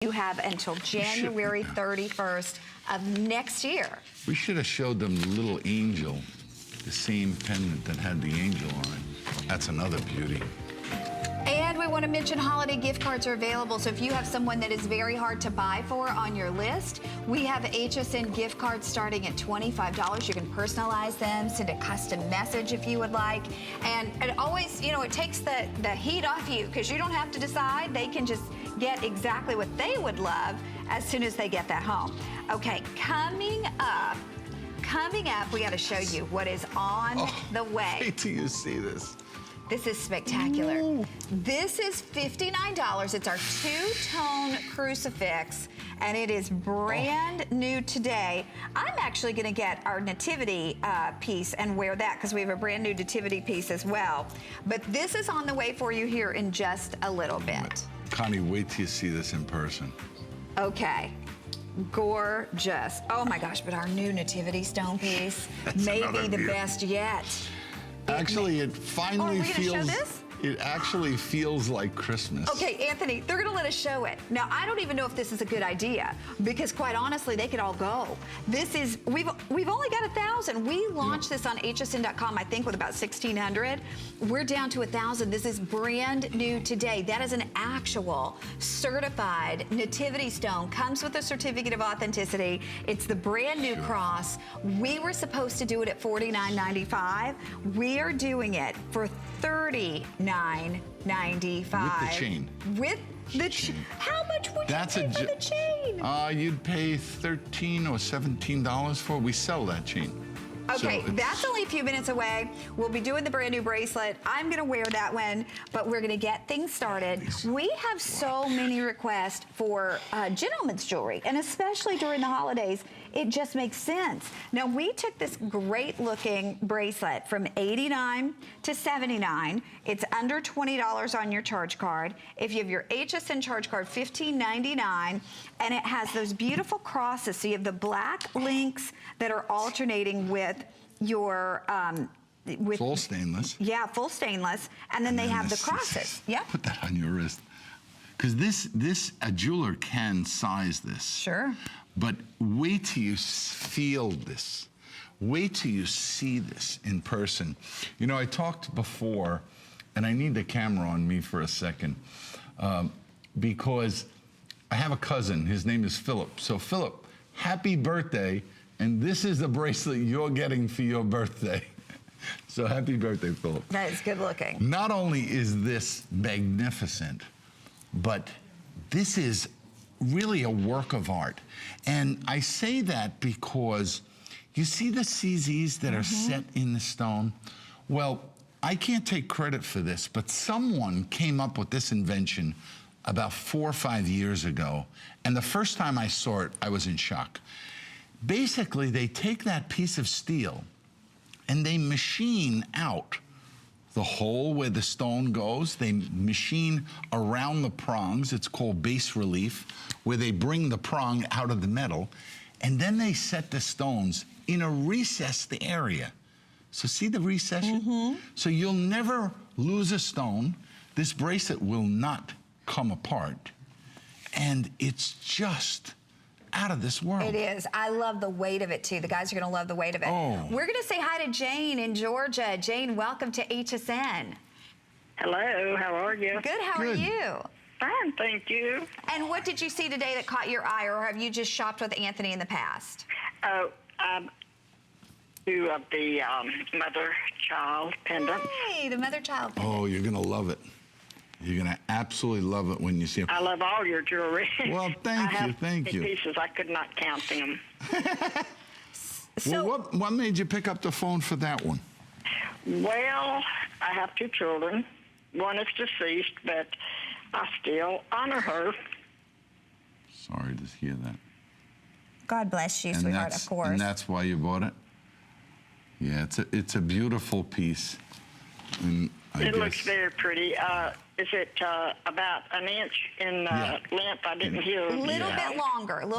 You have until January 31st of next year. We should have showed them the little angel, the same pendant that had the angel on it. That's another beauty. And we want to mention holiday gift cards are available. So if you have someone that is very hard to buy for on your list, we have HSN gift cards starting at $25. You can personalize them, send a custom message if you would like. And it always, you know, it takes the heat off you because you don't have to decide. They can just get exactly what they would love as soon as they get that home. Okay, coming up, we got to show you what is on the way. Wait till you see this. This is spectacular. Ooh. This is $59. It's our two-tone crucifix, and it is brand new today. I'm actually gonna get our nativity piece and wear that because we have a brand new nativity piece as well. But this is on the way for you here in just a little bit. Connie, wait till you see this in person. Okay. Gorgeous. Oh my gosh, but our new nativity stone piece may be the best yet. Actually, it finally feels. Show this? It actually feels like Christmas. Okay, Anthony, they're gonna let us show it. Now, I don't even know if this is a good idea because quite honestly, they could all go. This is, we've only got 1,000. We launched this on hsn.com, I think with about 1,600. We're down to 1,000. This is brand new today. That is an actual certified nativity stone. Comes with a certificate of authenticity. It's the brand new cross. We were supposed to do it at $49.95. We are doing it for $39.95. With the chain. With the chain. How much would you pay for the chain? You'd pay $13 or $17 for it. We sell that chain. Okay, so that's only a few minutes away. We'll be doing the brand new bracelet. I'm gonna wear that one, but we're gonna get things started. We have so many requests for gentlemen's jewelry, and especially during the holidays, it just makes sense. Now, we took this great looking bracelet from $89 to $79. It's under $20 on your charge card. If you have your HSN charge card, $15.99, and it has those beautiful crosses. So you have the black links that are alternating with your full stainless. Yeah, full stainless, and then they have the crosses. Yeah. Put that on your wrist, because a jeweler can size this. Sure. But wait till you feel this. Wait till you see this in person. You know, I talked before, and I need the camera on me for a second, because I have a cousin. His name is Philip. So Philip, happy birthday. And this is the bracelet you're getting for your birthday. So happy birthday, Philip. That is good looking. Not only is this magnificent, but this is really a work of art. And I say that because you see the CZs that are set in the stone? Well, I can't take credit for this, but someone came up with this invention about 4 or 5 years ago. And the first time I saw it, I was in shock. Basically, they take that piece of steel and they machine out the hole where the stone goes. They machine around the prongs. It's called base relief, where they bring the prong out of the metal. And then they set the stones in a recessed area. So see the recession? So you'll never lose a stone. This bracelet will not come apart. And it's just out of this world. It is. I love the weight of it too. The guys are gonna love the weight of it. We're gonna say hi to Jane in Georgia. Jane, welcome to HSN. Hello, how are you? Good, how are you? Fine, thank you. And what did you see today that caught your eye, or have you just shopped with Anthony in the past? Oh, two of the mother-child pendants. Hey, the mother-child pendant. Oh, you're gonna love it. You're gonna absolutely love it when you see it. I love all your jewelry. Well, thank you. Pieces, I could not count them. So, well, what made you pick up the phone for that one? Well, I have 2 children. One is deceased, but I still honor her. Sorry to hear that. God bless you, sweetheart, of course. And that's why you bought it? Yeah, it's a beautiful piece. And it looks very pretty. Is it about an inch in length? I didn't hear. A little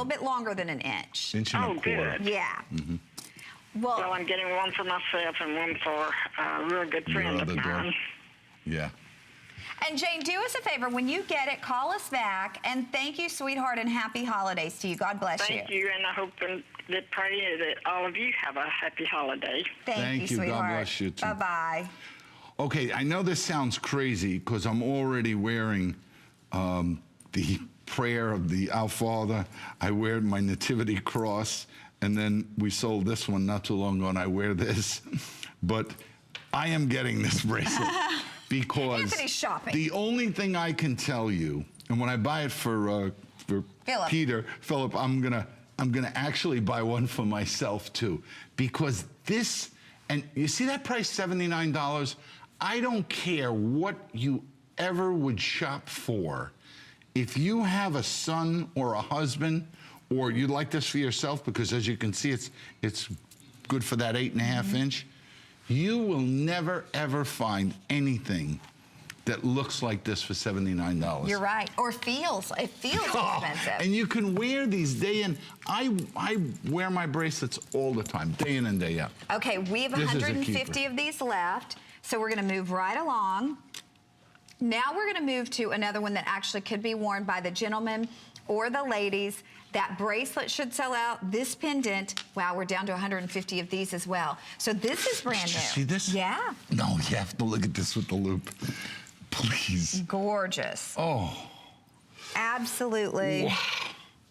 bit longer than an inch. Inch and a quarter. Good. Yeah. Well, I'm getting one for myself and one for a real good friend of mine. Yeah. And Jane, do us a favor. When you get it, call us back. And thank you, sweetheart, and happy holidays to you. God bless you. Thank you, and I hope and pray that all of you have a happy holiday. Thank you, sweetheart. God bless you, too. Bye-bye. Okay, I know this sounds crazy because I'm already wearing the prayer of the Our Father. I wear my nativity cross, and then we sold this one not too long ago, and I wear this. But I am getting this bracelet because Anthony's shopping. The only thing I can tell you, and when I buy it for Philip, I'm gonna actually buy one for myself too, because this, and you see that price, $79. I don't care what you ever would shop for. If you have a son or a husband, or you'd like this for yourself, because as you can see, it's good for that 8.5 inch, you will never ever find anything that looks like this for $79. You're right. Or it feels expensive. And you can wear these day in. I wear my bracelets all the time, day in and day out. Okay, we have This is a 150 keeper. of these left, so we're going to move right along. Now we're going to move to another one that actually could be worn by the gentlemen or the ladies. That bracelet should sell out. This pendant, wow, we're down to 150 of these as well. So this is brand new. Did you see this? Yeah. No, you have to look at this with the loop. Please. Gorgeous. Oh. Absolutely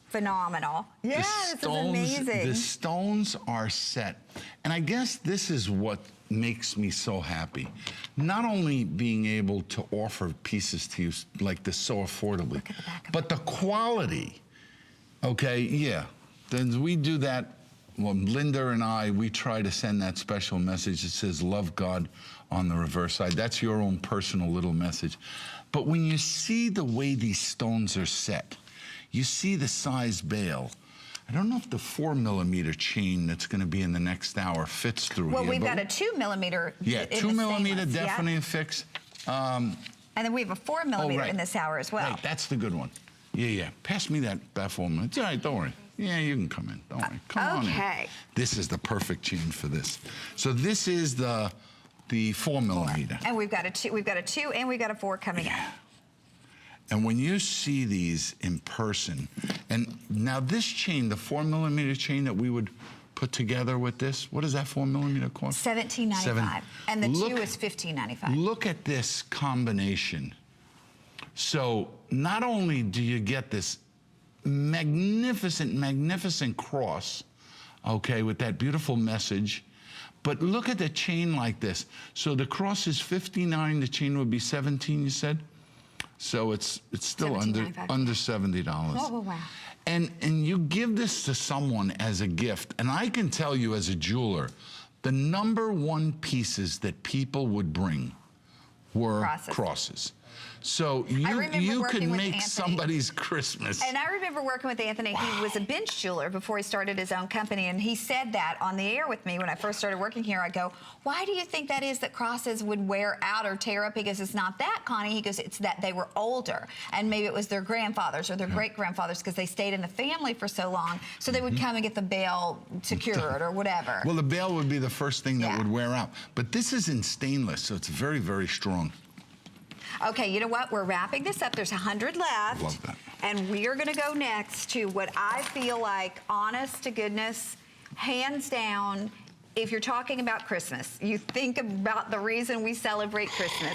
phenomenal. Yeah, this is amazing. The stones are set. And I guess this is what makes me so happy. Not only being able to offer pieces to you like this so affordably, Look at the back of but the quality. Okay, yeah. Then we do that. Well, Linda and I, we try to send that special message that says, love God on the reverse side. That's your own personal little message. But when you see the way these stones are set, you see the size bail. I don't know if the 4mm chain that's going to be in the next hour fits through Well, here. we've got a 2mm. Yeah, in the 2mm stainless, definitely yeah. fix. And then we have a 4mm right. in this hour as well. Right, that's the good one. Yeah, yeah. Pass me that 4mm. It's all right, don't worry. Yeah, you can come in. Don't worry. Come on in. Okay. This is the perfect chain for this. So this is the 4mm. And we've got a 2, and we've got a 4 coming in. And when you see these in person, and now this chain, the 4mm chain that we would put together with this, what does that 4mm cost? $17.95. And the 2 is $15.95. Look at this combination. So not only do you get this magnificent, magnificent cross, okay, with that beautiful message, but look at the chain like this. So the cross is $59, the chain would be $17, you said? So it's still under $70. Oh, wow. And you give this to someone as a gift, and I can tell you as a jeweler, the #1 pieces that people would bring were crosses. So you could make somebody's Christmas. And I remember working with Anthony. Wow. He was a bench jeweler before he started his own company, and he said that on the air with me when I first started working here. I go, why do you think that is that crosses would wear out or tear up? He goes, it's not that, Connie. He goes, it's that they were older, and maybe it was their grandfathers or their great-grandfathers because they stayed in the family for so long, so they would come and get the bail secured or whatever. Well, the bail would be the first thing that would wear out. But this is in stainless, so it's very, very strong. Okay, you know what? We're wrapping this up. There's 100 left. Love that. And we are going to go next to what I feel like, honest to goodness, hands down, if you're talking about Christmas, you think about the reason we celebrate Christmas.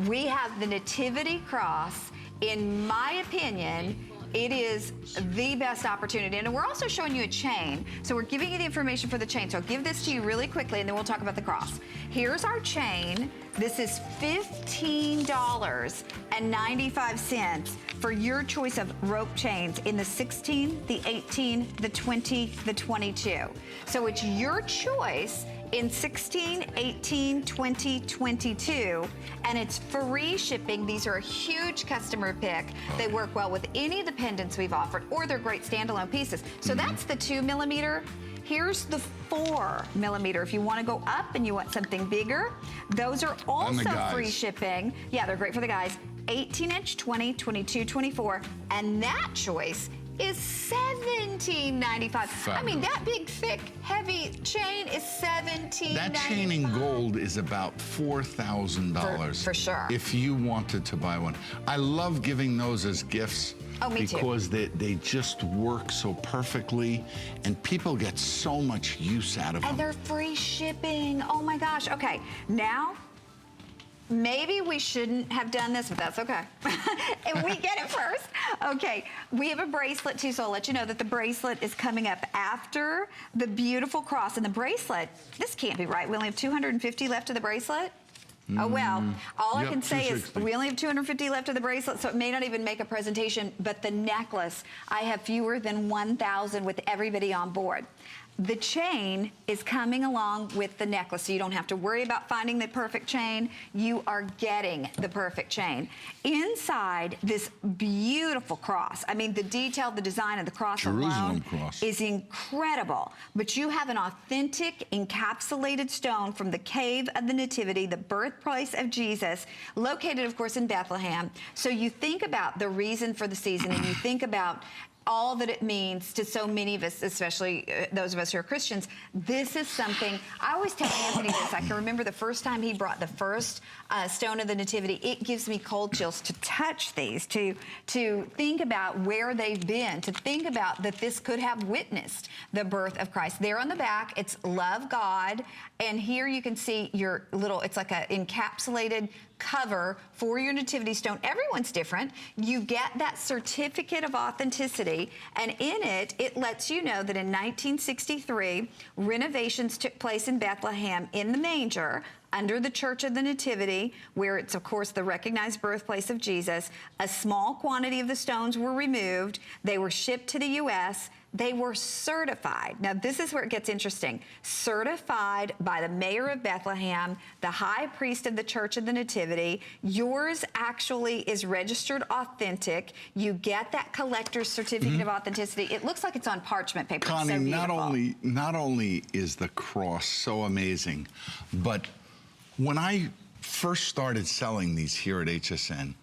We have the Nativity Cross. In my opinion, it is the best opportunity. And we're also showing you a chain. So we're giving you the information for the chain. So I'll give this to you really quickly, and then we'll talk about the cross. Here's our chain. This is $15.95 for your choice of rope chains in the 16, the 18, the 20, the 22. So it's your choice in 16, 18, 20, 22, and it's free shipping. These are a huge customer pick. They work well with any of the pendants we've offered, or they're great standalone pieces. So that's the 2mm. Here's the 4mm. If you want to go up and you want something bigger, those are also free shipping. Yeah, they're great for the guys. 18-inch, 20, 22, 24, and that choice is $17.95. I mean, that big, thick, heavy chain is $17.95. That chain in gold is about $4,000. For sure. If you wanted to buy one. I love giving those as gifts. Oh, me too. Because they just work so perfectly, and people get so much use out of them. And they're free shipping. Oh my gosh. Okay, now, maybe we shouldn't have done this, but that's okay. And we get it first. Okay, we have a bracelet too, so I'll let you know that the bracelet is coming up after the beautiful cross. And the bracelet, this can't be right. We only have 250 left of the bracelet. Oh, well, all I can say is 260. we only have 250 left of the bracelet, so it may not even make a presentation, but the necklace, I have fewer than 1,000 with everybody on board. The chain is coming along with the necklace, so you don't have to worry about finding the perfect chain. You are getting the perfect chain. Inside this beautiful cross, I mean, the detail, the design of the cross Jerusalem alone cross is incredible. But you have an authentic encapsulated stone from the cave of the Nativity, the birthplace of Jesus, located, of course, in Bethlehem. So you think about the reason for the season, and you think about all that it means to so many of us, especially those of us who are Christians. This is something, I always tell Anthony this, I can remember the first time he brought the first stone of the Nativity. It gives me cold chills to touch these, to think about where they've been, to think about that this could have witnessed the birth of Christ. There on the back, it's Love God, and here you can see your little, it's like an encapsulated cover for your nativity stone. Everyone's different. You get that certificate of authenticity, and in it, it lets you know that in 1963, renovations took place in Bethlehem in the manger under the Church of the Nativity, where it's, of course, the recognized birthplace of Jesus. A small quantity of the stones were removed. They were shipped to the U.S. They were certified. Now, this is where it gets interesting. Certified by the mayor of Bethlehem, the high priest of the Church of the Nativity. Yours actually is registered authentic. You get that collector's certificate of authenticity. It looks like it's on parchment paper. Connie, It's so beautiful. not only is the cross so amazing, but when I first started selling these here at HSN,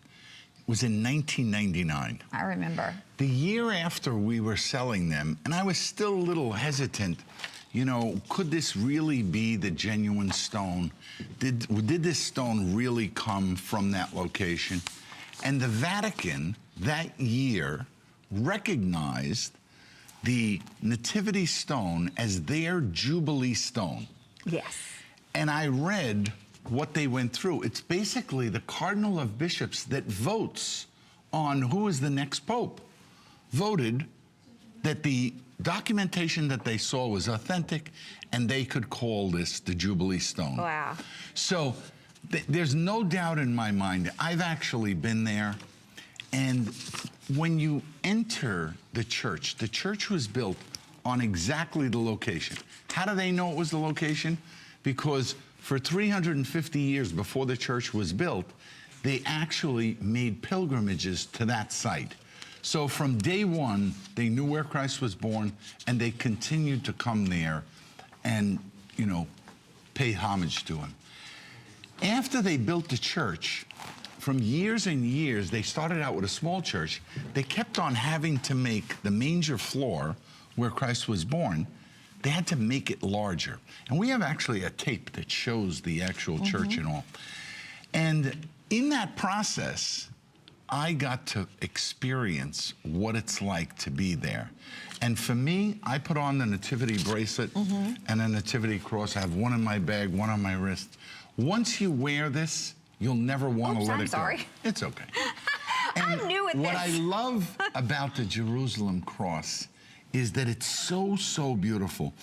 was in 1999. I remember. The year after we were selling them, and I was still a little hesitant, you know, could this really be the genuine stone? Did this stone really come from that location? And the Vatican that year recognized the Nativity stone as their Jubilee stone. Yes. And I read what they went through. It's basically the Cardinal of Bishops that votes on who is the next pope. Voted that the documentation that they saw was authentic, and they could call this the Jubilee stone. Wow. So there's no doubt in my mind. I've actually been there, and when you enter the church was built on exactly the location. How do they know it was the location? Because for 350 years before the church was built, they actually made pilgrimages to that site. So from day one, they knew where Christ was born, and they continued to come there and, you know, pay homage to him. After they built the church, from years and years, they started out with a small church. They kept on having to make the manger floor where Christ was born. They had to make it larger. And we have actually a tape that shows the actual church and all. And in that process, I got to experience what it's like to be there. And for me, I put on the nativity bracelet and a nativity cross. I have one in my bag, one on my wrist. Once you wear this, you'll never want to let it go. Sorry. It's okay. I'm new at what this. I love about the Jerusalem cross is that it's so, so beautiful.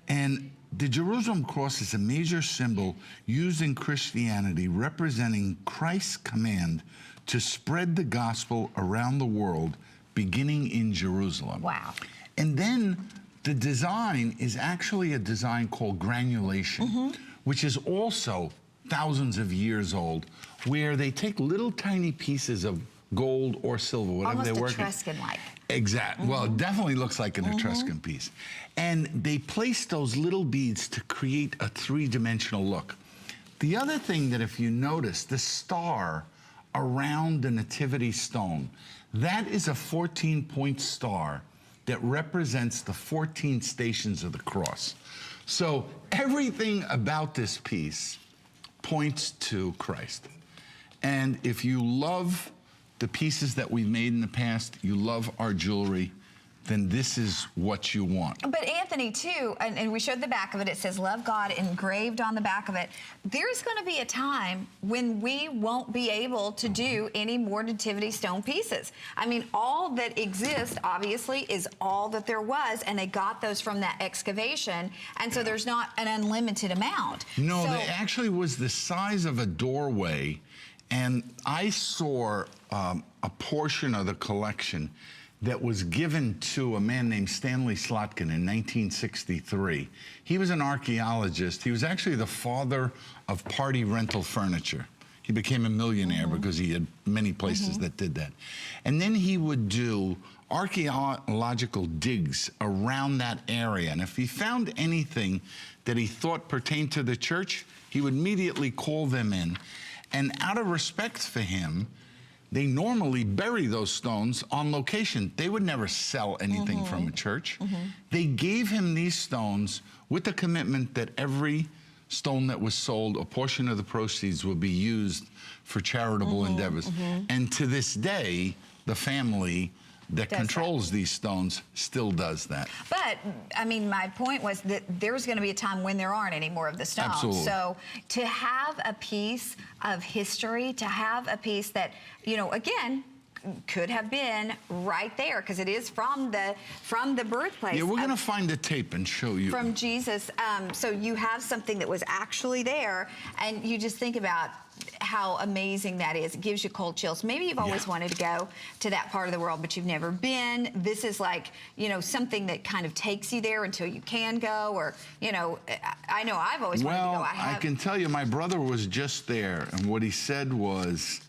And the Jerusalem cross is a major symbol used in Christianity representing Christ's command to spread the gospel around the world, beginning in Jerusalem. Wow. And then the design is actually a design called granulation, which is also thousands of years old, where they take little tiny pieces of gold or silver, whatever they're working. Almost Etruscan-like. Exactly. Well, it definitely looks like an Etruscan piece. And they place those little beads to create a three-dimensional look. The other thing that if you notice, the star around the nativity stone, That is a 14-point star that represents the 14 stations of the cross. So everything about this piece points to Christ. And if you love the pieces that we've made in the past, you love our jewelry, then this is what you want. But Anthony, too, and we showed the back of it, it says Love God engraved on the back of it. There's going to be a time when we won't be able to do any more nativity stone pieces. I mean, all that exists, obviously, is all that there was, and they got those from that excavation, and so there's not an unlimited amount. No, so, they actually was the size of a doorway, and I saw a portion of the collection that was given to a man named Stanley Slotkin in 1963. He was an archaeologist. He was actually the father of party rental furniture. He became a millionaire because he had many places that did that. And then he would do archaeological digs around that area. And if he found anything that he thought pertained to the church, he would immediately call them in. And out of respect for him, they normally bury those stones on location. They would never sell anything from a church. They gave him these stones with the commitment that every stone that was sold, a portion of the proceeds will be used for charitable endeavors. And to this day, the family that controls these stones still does that. But, I mean, my point was that there's going to be a time when there aren't any more of the stones. Absolutely. So to have a piece of history, to have a piece that, you know, again, could have been right there, because it is from the birthplace. Yeah, we're going to find the tape and show you. From Jesus. So you have something that was actually there, and you just think about how amazing that is. It gives you cold chills. Maybe you've always wanted to go to that part of the world, but you've never been. This is like, you know, something that kind of takes you there until you can go, or, you know I've always wanted to go. Well, I can tell you, my brother was just there, and what he said was,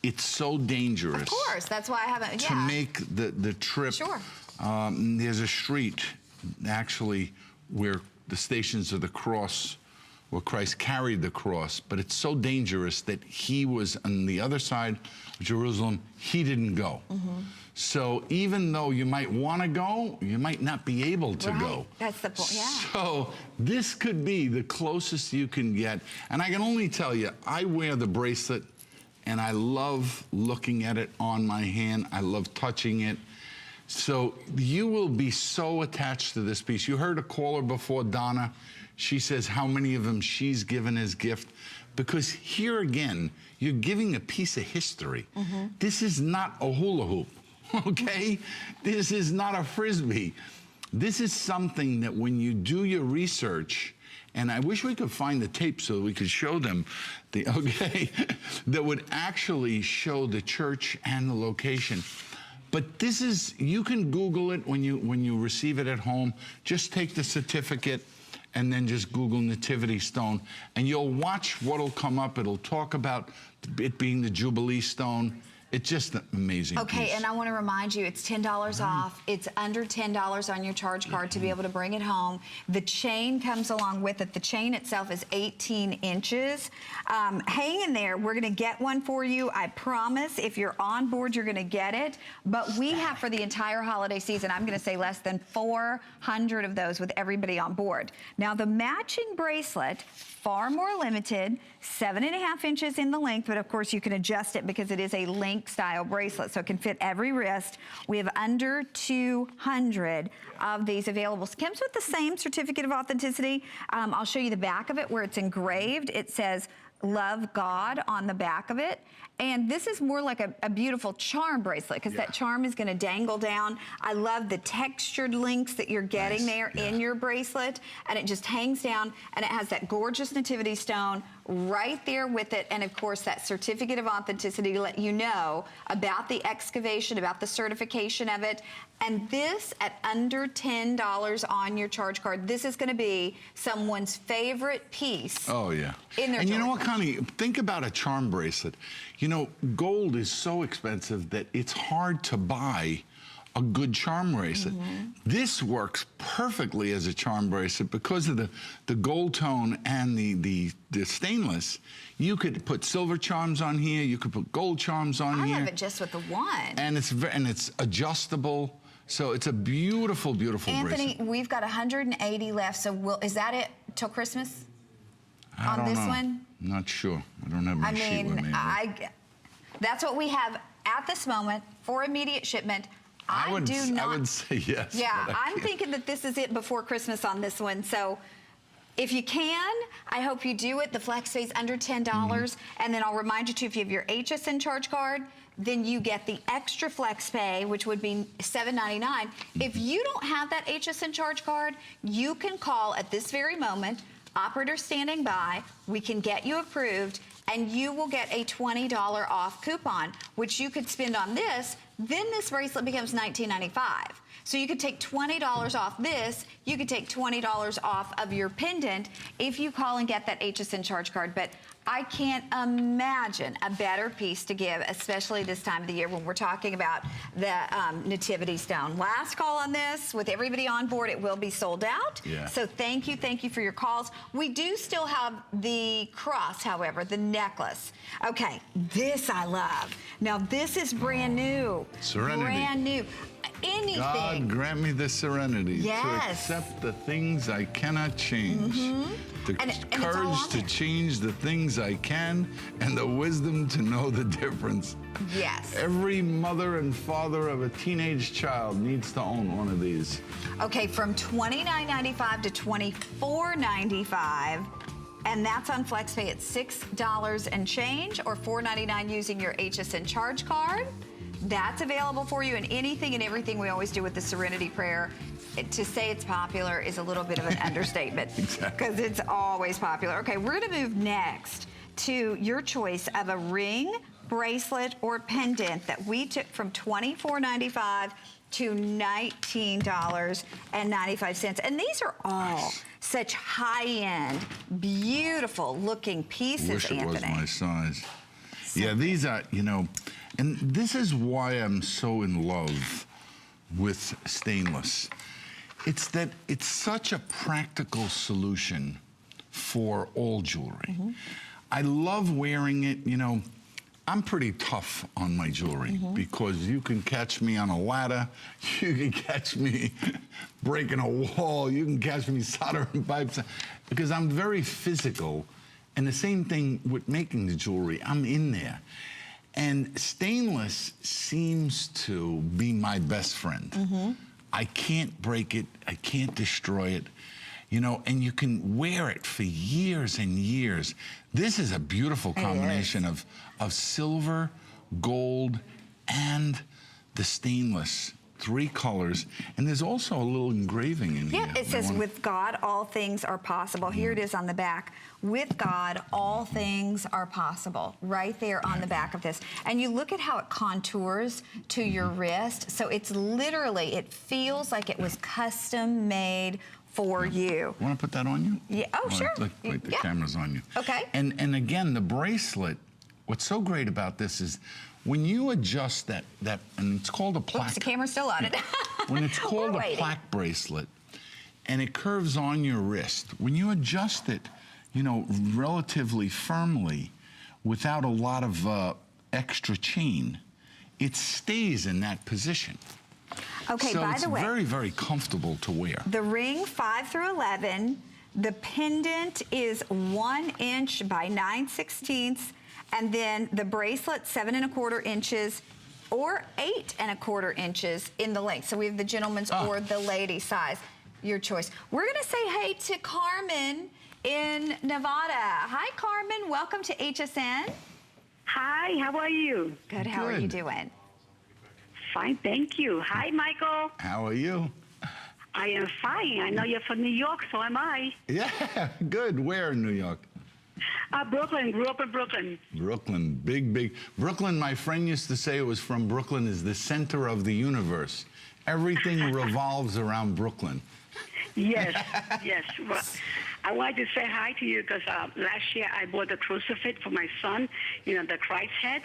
it's so dangerous. Of course, that's why I haven't. To make the trip. Sure. There's a street, actually, where the Stations of the Cross, where Christ carried the cross, but it's so dangerous that he was on the other side of Jerusalem. He didn't go. So even though you might want to go, you might not be able to go. That's the point. Yeah. So this could be the closest you can get. And I can only tell you, I wear the bracelet, and I love looking at it on my hand. I love touching it. So you will be so attached to this piece. You heard a caller before, Donna. She says how many of them she's given as gift. Because here again, you're giving a piece of history. This is not a hula hoop, okay? This is not a Frisbee. This is something that when you do your research, and I wish we could find the tape so we could show them, that would actually show the church and the location. But this is, you can Google it when you receive it at home. Just take the certificate and then just Google Nativity Stone, and you'll watch what'll come up. It'll talk about it being the Jubilee Stone. It's just an amazing piece. And I want to remind you, it's $10 off. It's under $10 on your charge card to be able to bring it home. The chain comes along with it. The chain itself is 18 inches. Hang in there. We're going to get one for you. I promise if you're on board, you're going to get it. But we have, for the entire holiday season, I'm going to say less than 400 of those with everybody on board. Now, the matching bracelet, far more limited, 7.5 inches in the length, but of course you can adjust it because it is a link style bracelet, so it can fit every wrist. We have under 200 of these available. It comes with the same certificate of authenticity. I'll show you the back of it where it's engraved. It says Love God on the back of it. And this is more like a beautiful charm bracelet, because that charm is going to dangle down. I love the textured links that you're getting there in your bracelet, and it just hangs down, and it has that gorgeous nativity stone right there with it, and of course that certificate of authenticity to let you know about the excavation, about the certification of it. And this at under $10 on your charge card, this is going to be someone's favorite piece. Oh, yeah. In their and you know jewelry. what, Connie? Think about a charm bracelet. You know, gold is so expensive that it's hard to buy a good charm bracelet. This works perfectly as a charm bracelet because of the gold tone and the stainless. You could put silver charms on here. You could put gold charms on here. I love it just with the one. And it's adjustable. So it's a beautiful, beautiful Anthony, bracelet. we've got 180 left. So is that it till Christmas? I on don't this know. one? Not sure. I don't have my sheet with me. That's what we have at this moment for immediate shipment. I would say yes. Yeah, but I'm thinking that this is it before Christmas on this one. So if you can, I hope you do it. The flex fee is under $10. And then I'll remind you too, if you have your HSN charge card, then you get the extra flex pay, which would be $7.99. If you don't have that HSN charge card, you can call at this very moment, operator standing by, we can get you approved, and you will get a $20 off coupon, which you could spend on this. Then this bracelet becomes $19.95. So you could take $20 off this. You could take $20 off of your pendant if you call and get that HSN charge card. But I can't imagine a better piece to give, especially this time of the year when we're talking about the nativity stone. Last call on this. With everybody on board, it will be sold out. Yeah. So thank you for your calls. We do still have the cross, however, the necklace. Okay, this I love. Now this is brand new. Serenity. Brand new. Anything. God grant me the serenity to Yes. accept the things I cannot change, the And it's all courage on to there. change the things I can, and the wisdom to know the difference. Yes. Every mother and father of a teenage child needs to own one of these. Okay, from $29.95 to $24.95. And that's on FlexPay at $6 and change, or $4.99 using your HSN charge card. That's available for you, and anything and everything we always do with the Serenity Prayer. To say it's popular is a little bit of an understatement, because it's always popular. Okay, we're going to move next to your choice of a ring, bracelet, or pendant that we took from $24.95 to $19.95. And these are all such high-end, beautiful-looking pieces, Wish it Anthony. was my size. Yeah, these are, and this is why I'm so in love with stainless. It's that it's such a practical solution for all jewelry. I love wearing it, I'm pretty tough on my jewelry because you can catch me on a ladder, you can catch me breaking a wall, you can catch me soldering pipes, because I'm very physical. And the same thing with making the jewelry, I'm in there. And stainless seems to be my best friend. I can't break it, I can't destroy it, and you can wear it for years and years. This is a beautiful combination of silver, gold, and the stainless. 3 colors, and there's also a little engraving in here. Yeah, it says, with God, all things are possible. Here it is on the back. With God, all things are possible, right there on the back of this. And you look at how it contours to your wrist. So it's literally, it feels like it was custom made for you. Want to put that on you? Yeah. Oh, sure. Wait, the camera's on you. Okay. And again, the bracelet, what's so great about this is when you adjust that, and it's called a plaque. Oops, the camera's still on it. When it's called We're a waiting. plaque bracelet, and it curves on your wrist, when you adjust it, relatively firmly, without a lot of extra chain, it stays in that position. Okay, So by it's the way, very, very comfortable to wear. the ring 5 through 11, the pendant is 1 inch by 9/16, and then the bracelet 7 1/4 inches or 8 1/4 inches in the length. So we have the gentleman's or the lady size, your choice. We're gonna say hey to Carmen in Nevada. Hi, Carmen, welcome to HSN. Hi, how are you? Good, how are you Good. doing? Fine, thank you. Hi, Michael. How are you? I am fine. I know you're from New York, so am I. Yeah, good. Where in New York? Brooklyn, grew up in Brooklyn. Brooklyn, big. Brooklyn, my friend used to say, it was from Brooklyn, is the center of the universe. Everything revolves around Brooklyn. Yes, yes. Well, I wanted to say hi to you because last year I bought the crucifix for my son, the Christ head.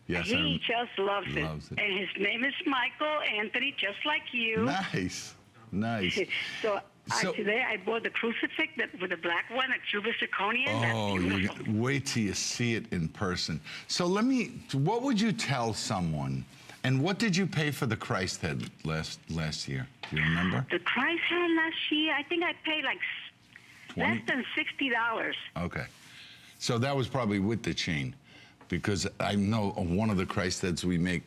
Yes, He just loves it. Loves it. And his name is Michael Anthony, just like you. Nice, nice. So, So- today I bought the crucifix with the black one, a true zirconian. Oh, That's you're beautiful. gonna, wait till you see it in person. So what would you tell someone, and what did you pay for the Christ head last year? Do you remember? The Christ head last year, I think I paid like 20? less than $60. Okay. So that was probably with the chain, because I know one of the Christ heads we make,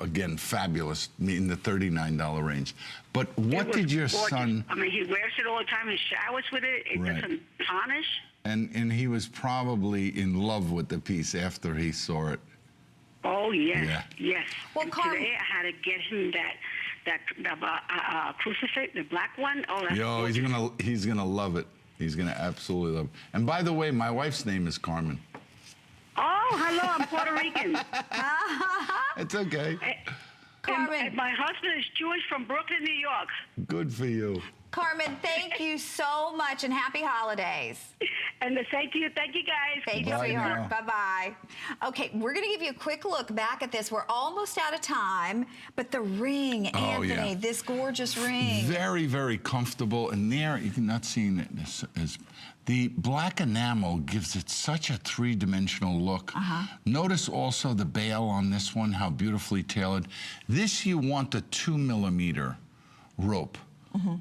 again, fabulous, in the $39 range. But what It was did your gorgeous. son... I mean, he wears it all the time. He showers with it. It Right. doesn't tarnish. And he was probably in love with the piece after he saw it. Oh, yes, Yeah. yes. Well, And Carmen- today I had to get him that crucifix, the black one. Oh, that's Yo, gorgeous. he's gonna love it. He's gonna absolutely love it. And by the way, my wife's name is Carmen. Oh, hello, I'm Puerto Rican. It's okay. Carmen. And my husband is Jewish from Brooklyn, New York. Good for you. Carmen, thank you so much and happy holidays. And the same to you. Thank you, guys. Thank you, Bye sweetheart. now. Bye-bye. Okay, we're going to give you a quick look back at this. We're almost out of time, but the ring, Oh, Anthony, yeah. this gorgeous ring. Very, very comfortable. And there, you're not seeing it. The black enamel gives it such a three-dimensional look. Notice also the bail on this one, how beautifully tailored. This, you want the 2mm rope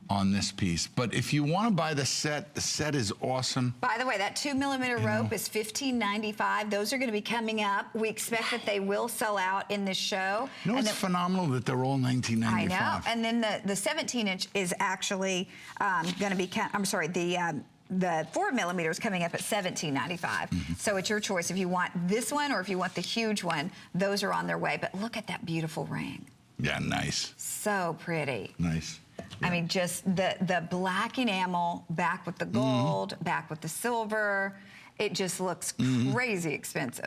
on this piece. But if you want to buy the set is awesome. By the way, that 2mm rope is $15.95. Those are going to be coming up. We expect that they will sell out in this show. You know, And it's then- phenomenal that they're all $19.95. I know. And then the 17-inch is actually going to be, I'm sorry, the 4mm is coming up at $17.95. So it's your choice if you want this one or if you want the huge one. Those are on their way. But look at that beautiful ring. Yeah, nice. So pretty. Nice. I mean, just the black enamel back with the gold, back with the silver. It just looks crazy expensive.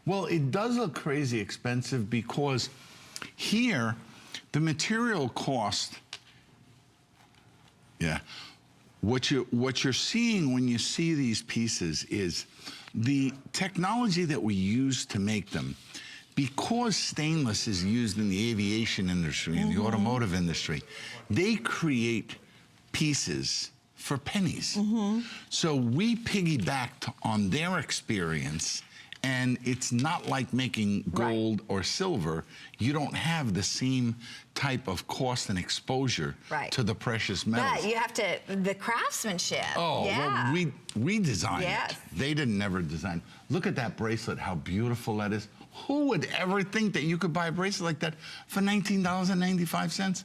Well, it does look crazy expensive because here, the material cost, what you're seeing when you see these pieces is the technology that we use to make them. Because stainless is used in the aviation industry and the automotive industry, they create pieces for pennies. So we piggybacked on their experience, and it's not like making gold or silver. You don't have the same type of cost and exposure to the precious metals. But you have to, the craftsmanship. Oh, yeah. well, we designed Yes. it. They didn't never design. Look at that bracelet, how beautiful that is. Who would ever think that you could buy a bracelet like that for $19.95?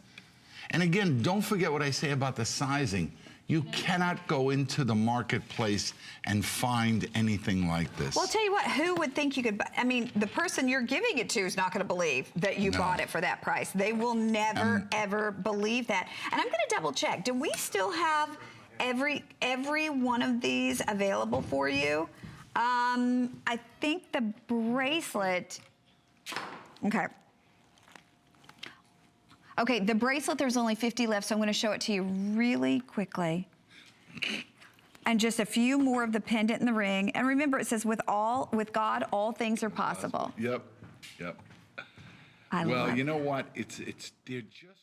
And again, don't forget what I say about the sizing. You cannot go into the marketplace and find anything like this. Well, I'll tell you what, who would think you could buy? I mean, the person you're giving it to is not going to believe that you bought it for that price. They will never, ever believe that. And I'm going to double check. Do we still have every one of these available for you? I think the bracelet, okay. Okay, the bracelet, there's only 50 left, so I'm gonna show it to you really quickly. And just a few more of the pendant and the ring. And remember, it says, with God, all things are possible. Yep. I Well, love you know what? They're just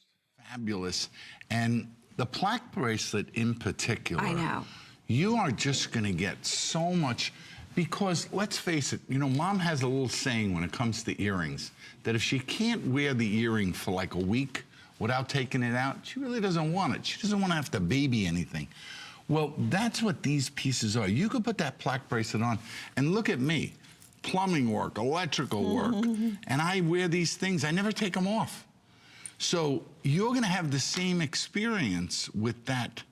fabulous. And the plaque bracelet in particular. I know. You are just going to get so much, because let's face it, Mom has a little saying when it comes to earrings, that if she can't wear the earring for like a week without taking it out, she really doesn't want it. She doesn't want to have to baby anything. Well, that's what these pieces are. You could put that plaque bracelet on, and look at me, plumbing work, electrical work, and I wear these things, I never take them off. So you're going to have the same experience with that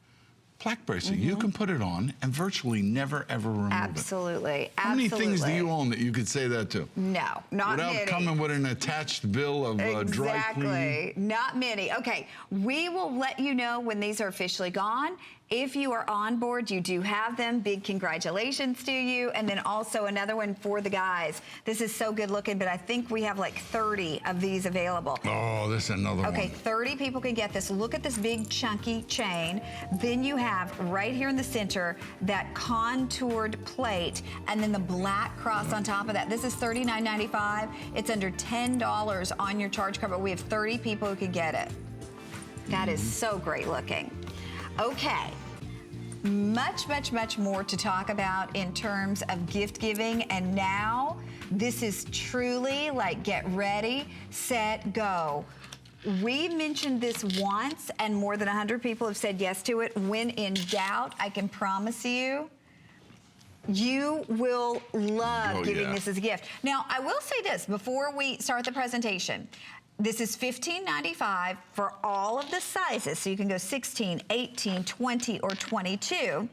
plaque bracelet. You can put it on and virtually never, ever remove it. Absolutely. How many things do you own that you could say that to? No, not many. Without coming with an attached bill of dry cleaning? Exactly. Not many. Okay, we will let you know when these are officially gone. If you are on board, you do have them. Big congratulations to you. And then also another one for the guys. This is so good looking, but I think we have like 30 of these available. Oh, this is another one. Okay, 30 people can get this. Look at this big chunky chain. Then you have right here in the center that contoured plate and then the black cross on top of that. This is $39.95. It's under $10 on your charge card, but we have 30 people who can get it. That is so great looking. Okay, much, much, much more to talk about in terms of gift giving. And now this is truly like get ready, set, go. We mentioned this once and more than 100 people have said yes to it. When in doubt, I can promise you, you will love giving this as a gift. Now, I will say this before we start the presentation. This is $15.95 for all of the sizes. So you can go 16, 18, 20, or 22.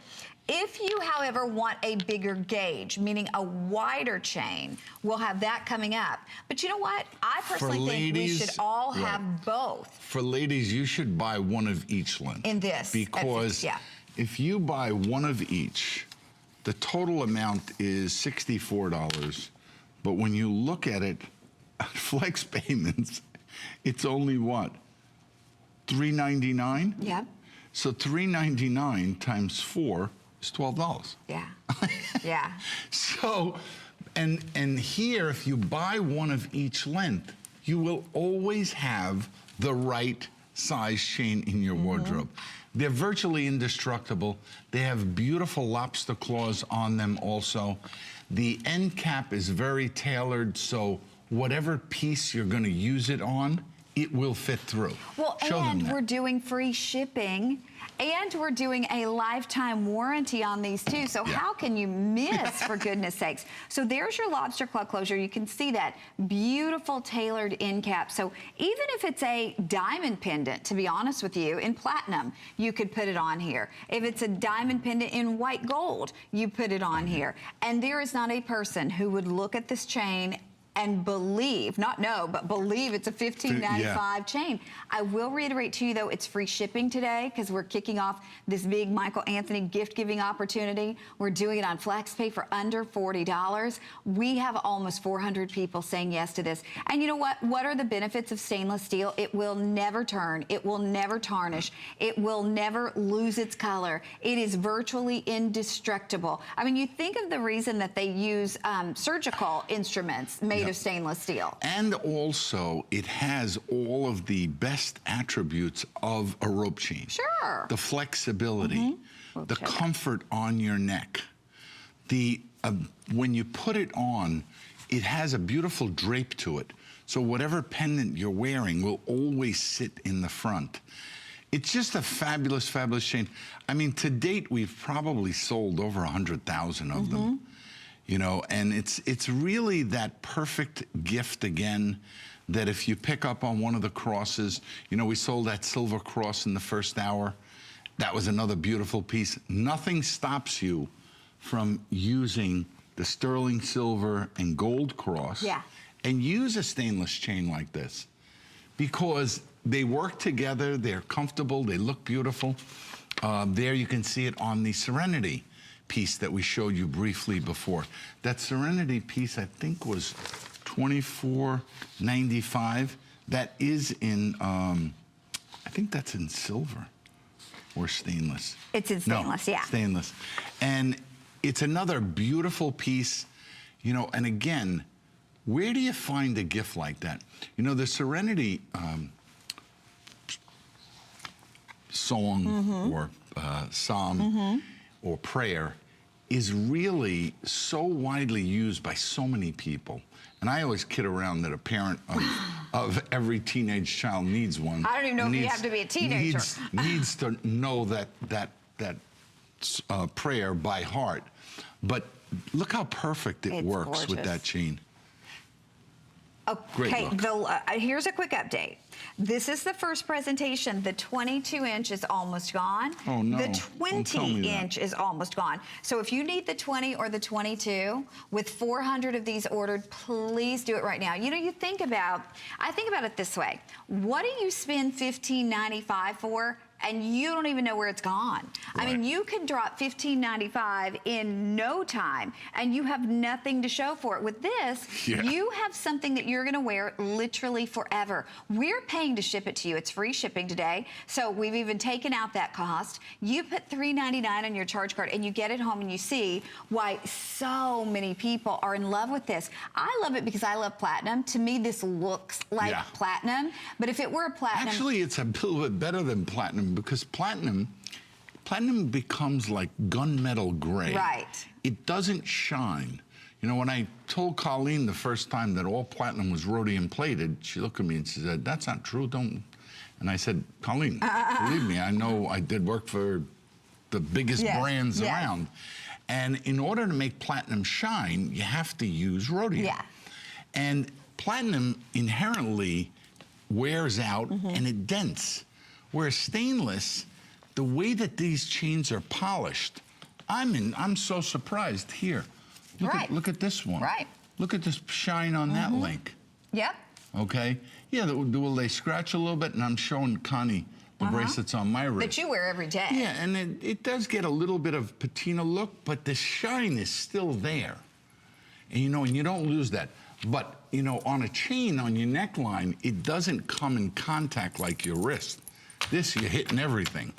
If you, however, want a bigger gauge, meaning a wider chain, we'll have that coming up. But you know what? I personally think we should all have both. For ladies, you should buy one of each length. In this. Because if you buy one of each, the total amount is $64. But when you look at it, flex payments, it's only what? $3.99? Yep. So $3.99 times 4 is $12. Yeah. Yeah. So, and here, if you buy one of each length, you will always have the right size chain in your wardrobe. They're virtually indestructible. They have beautiful lobster claws on them also. The end cap is very tailored, so whatever piece you're going to use it on, it will fit through. Well, and we're doing free shipping, and we're doing a lifetime warranty on these too. So how can you miss, for goodness sakes? So there's your lobster claw closure. You can see that beautiful tailored end cap. So even if it's a diamond pendant, to be honest with you, in platinum, you could put it on here. If it's a diamond pendant in white gold, you put it on here. And there is not a person who would look at this chain and believe, not know, but believe it's a $15.95 chain. I will reiterate to you, though, it's free shipping today because we're kicking off this big Michael Anthony gift-giving opportunity. We're doing it on FlexPay for under $40. We have almost 400 people saying yes to this. And you know what? What are the benefits of stainless steel? It will never turn. It will never tarnish. It will never lose its color. It is virtually indestructible. I mean, you think of the reason that they use surgical instruments made of stainless steel. And also, it has all of the best attributes of a rope chain. Sure. The flexibility, the comfort on your neck. The when you put it on, it has a beautiful drape to it. So whatever pendant you're wearing will always sit in the front. It's just a fabulous, fabulous chain. I mean, to date, we've probably sold over 100,000 of them. You know, and it's really that perfect gift again, that if you pick up on one of the crosses, you know, we sold that silver cross in the first hour. That was another beautiful piece. Nothing stops you from using the sterling silver and gold cross and use a stainless chain like this, because they work together, they're comfortable, they look beautiful. There you can see it on the Serenity piece that we showed you briefly before. That Serenity piece, I think, was $24.95. That is in, I think that's in silver or stainless. It's in stainless, no, stainless. And it's another beautiful piece, you know, and again, where do you find a gift like that? You know, the Serenity song or psalm or prayer is really so widely used by so many people. And I always kid around that a parent of every teenage child needs one. I don't even know if you have to be a teenager. Needs to know that prayer by heart. But look how perfect it works with that chain. Okay, here's a quick update. This is the first presentation. The 22-inch is almost gone. Oh, no. The 20-inch is almost gone. So if you need the 20 or the 22, with 400 of these ordered, please do it right now. You know, I think about it this way. What do you spend $15.95 for and you don't even know where it's gone. I mean, you can drop $15.95 in no time, and you have nothing to show for it. With this, you have something that you're going to wear literally forever. We're paying to ship it to you. It's free shipping today, so we've even taken out that cost. You put $3.99 on your charge card, and you get it home, and you see why so many people are in love with this. I love it because I love platinum. To me, this looks like platinum, but if it were a platinum... Actually, it's a little bit better than platinum, because platinum becomes like gunmetal gray. Right. It doesn't shine. You know, when I told Colleen the first time that all platinum was rhodium plated, she looked at me and she said, "That's not true, don't..." And I said, "Colleen, believe me, I know I did work for the biggest brands around. And in order to make platinum shine, you have to use rhodium. And platinum inherently wears out and it dents. Whereas stainless, the way that these chains are polished, I'm so surprised. Here, look at this one. Look at this shine on that link. Okay. Yeah, will they scratch a little bit? And I'm showing Connie the bracelets on my wrist. That you wear every day. Yeah, and it does get a little bit of patina look, but the shine is still there. And you know, and you don't lose that. But, you know, on a chain on your neckline, it doesn't come in contact like your wrist. This, you're hitting everything.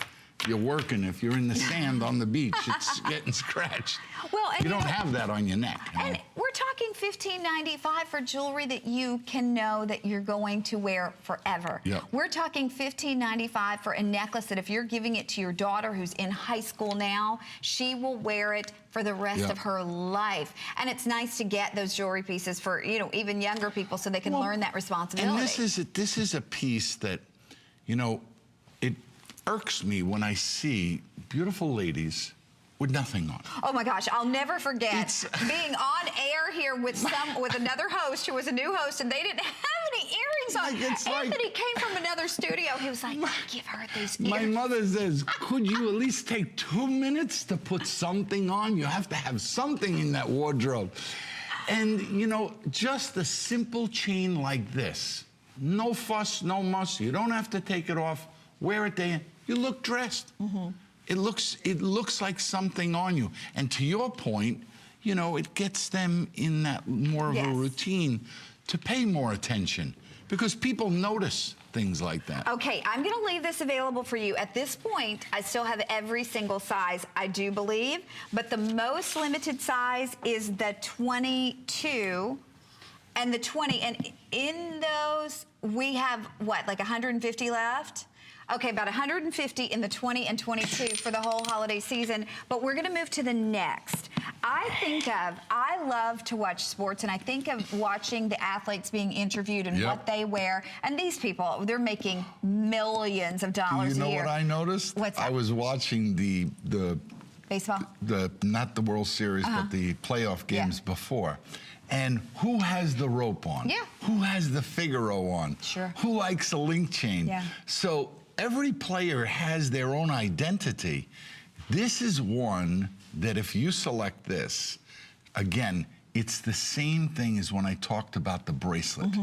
You're working. If you're in the sand on the beach, it's getting scratched. Well, and you don't have that on your neck. You know? And we're talking $15.95 for jewelry that you can know that you're going to wear forever. We're talking $15.95 for a necklace that if you're giving it to your daughter who's in high school now, she will wear it for the rest of her life. And it's nice to get those jewelry pieces for, you know, even younger people so they can learn that responsibility. And this is a piece that, you know, it irks me when I see beautiful ladies with nothing on. Oh my gosh, I'll never forget being on air here with another host who was a new host, and they didn't have any earrings on. Anthony came from another studio. He was like, "Give her these earrings." My mother says, "Could you at least take 2 minutes to put something on? You have to have something in that wardrobe." And you know, just a simple chain like this, no fuss, no muss. You don't have to take it off. Wear it day. You look dressed. It looks like something on you. And to your point, you know, it gets them in that more of a routine to pay more attention, because people notice things like that. Okay, I'm going to leave this available for you. At this point, I still have every single size, I do believe, but the most limited size is the 22 and the 20. And in those, we have, what, like 150 left? Okay, about 150 in the 20 and 22 for the whole holiday season, but we're gonna move to the next. I love to watch sports, and I think of watching the athletes being interviewed and what they wear. And these people, they're making millions of dollars a year. You know what I noticed? What's that? I was watching the baseball? Not the World Series, but the playoff games before. And who has the rope on? Who has the Figaro on? Who likes a link chain? So every player has their own identity. This is one that if you select this, again, it's the same thing as when I talked about the bracelet.